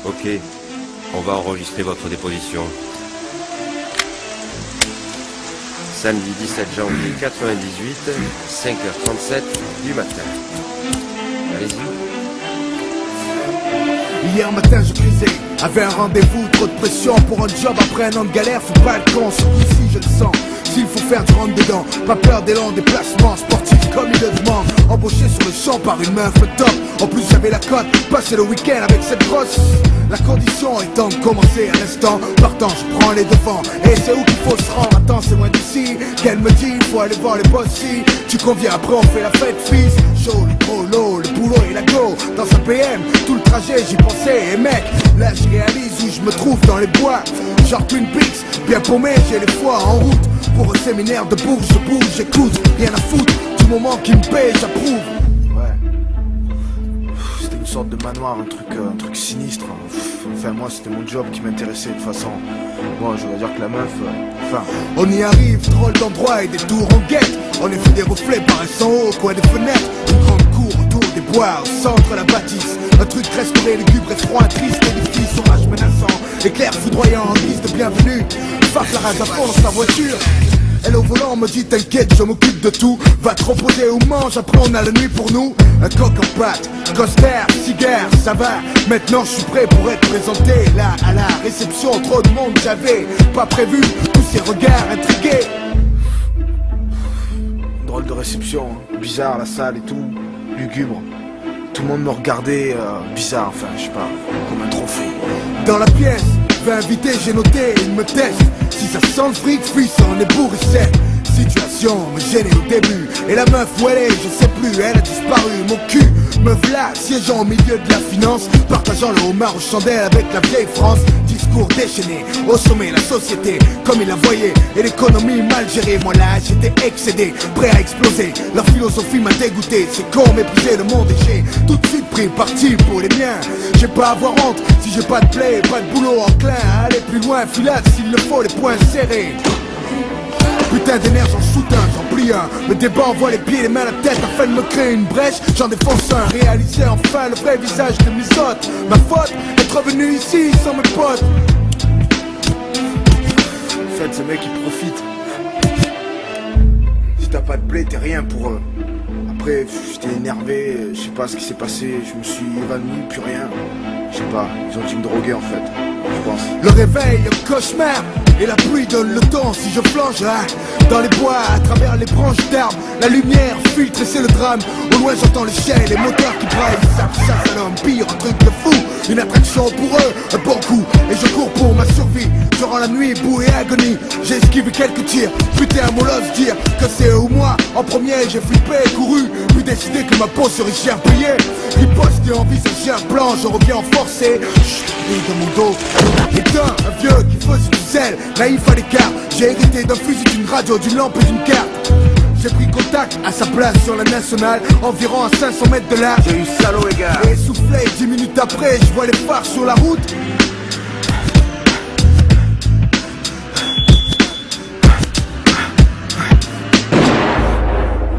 Ok, on va enregistrer votre déposition. Samedi 17 janvier 98, 5h37 du matin. Allez-y. Hier matin je crisais, avait un rendez-vous, trop de pression pour un job après un an de galère, faut pas le con, surtout si je le sens. S'il faut faire du rentre dedans, pas peur des longs déplacements sportifs comme il le demande. Embauché sur le champ par une meuf top, en plus j'avais la cote, passer le week-end avec cette grosse. La condition étant de commencer à l'instant, partant je prends les devants. Et c'est où qu'il faut se rendre, attends c'est loin d'ici. Qu'elle me dit, faut aller voir les boss si tu conviens après on fait la fête fils. Chaud, le gros lot, le boulot et la go. Dans un PM, tout le trajet j'y pensais. Et mec, là je réalise où je me trouve dans les bois. Genre Twin Peaks, bien paumé, j'ai les foies en route. Pour un séminaire de Bourges, je bouge, j'écoute, rien à foutre. Du moment qui me paye, j'approuve. C'était une sorte de manoir, un truc sinistre. Enfin moi c'était mon job qui m'intéressait de toute façon. Bon je dois dire que la meuf, on y arrive, drôle d'endroit et des tours en guette. On est vu des reflets paraissant haut, coin des fenêtres. Une grande cour autour des bois, au centre la bâtisse. Un truc restauré, lugubre et froid, triste édifice, orage menaçant. Éclair foudroyant en guise de bienvenue. Farce la rage à fond dans sa voiture. Elle au volant me dit t'inquiète je m'occupe de tout. Va te reposer ou mange, après on a la nuit pour nous. Un coq en pâte, coster, cigare, ça va. Maintenant je suis prêt pour être présenté. Là à la réception, trop de monde j'avais pas prévu. Tous ces regards intrigués. Drôle de réception, hein. Bizarre la salle et tout, lugubre. Tout le monde me regardait, bizarre, enfin je sais pas, comme un trophée. Dans la pièce, vais inviter, j'ai noté, il me teste. Si ça sent le fric, fils, on est bourré sec. Situation me gênait au début. Et la meuf où elle est, je sais plus, elle a disparu. Mon cul me v'là, siégeant au milieu de la finance, partageant le homard aux chandelles avec la vieille France. Discours déchaîné, au sommet la société, comme il la voyait. Et l'économie mal gérée, moi là j'étais excédé, prêt à exploser. Leur philosophie m'a dégoûté, c'est con, mépriser le monde et j'ai tout de suite pris parti pour les miens. J'ai pas à avoir honte, si j'ai pas de play, pas de boulot enclin à aller plus loin, filade s'il le faut, les poings serrés. Putain d'énergie, j'en shoot un, j'en plie un. Me débat, envoie les pieds, les mains, la tête afin de me créer une brèche. J'en défonce un, réaliser enfin le vrai visage de mes hôtes. Ma faute, être revenu ici sans mes potes. En fait, ce mec il profite. Si t'as pas de blé, t'es rien pour eux. Après, j'étais énervé, je sais pas ce qui s'est passé, je me suis évanoui, plus rien. Je sais pas, ils ont dû me droguer en fait, je pense. Le réveil, le cauchemar, et la pluie donne le temps si je flanche dans les bois, à travers les branches d'arbres. La lumière filtre et c'est le drame. Au loin j'entends les chiens et les moteurs qui braillent. Ça chasse un homme, pire, un truc de fou. Une attraction pour eux, un bon coup. Et je cours pour ma survie. Durant la nuit, boue et agonie, j'ai esquivé quelques tirs. Putain, molosse dire que c'est eux ou moi. En premier, j'ai flippé, couru, puis décidé que ma peau serait cher payée. Riposte et envisagé un plan, je reviens en forcé. Chut, de mon dos. Et un vieux qui faisait du sel, naïf à l'écart. J'ai hérité d'un fusil, d'une radio, d'une lampe et d'une carte. J'ai pris contact à sa place sur la nationale, environ à 500 mètres de là. J'ai eu salaud les gars. Et essoufflé, 10 minutes après, je vois les phares sur la route.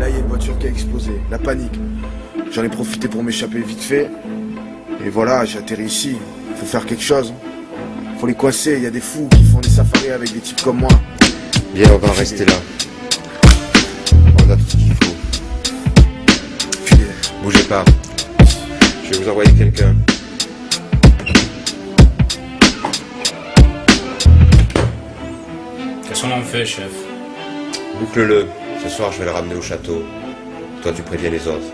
Là, il y a une voiture qui a explosé, la panique. J'en ai profité pour m'échapper vite fait. Et voilà, j'ai atterri ici. Faut faire quelque chose. Faut les coincer, il y a des fous qui font des safaris avec des types comme moi. Bien, on va rester là. On a tout ce qu'il faut. Bougez pas. Je vais vous envoyer quelqu'un. Qu'est-ce qu'on en fait, chef? Boucle-le. Ce soir, je vais le ramener au château. Toi, tu préviens les autres.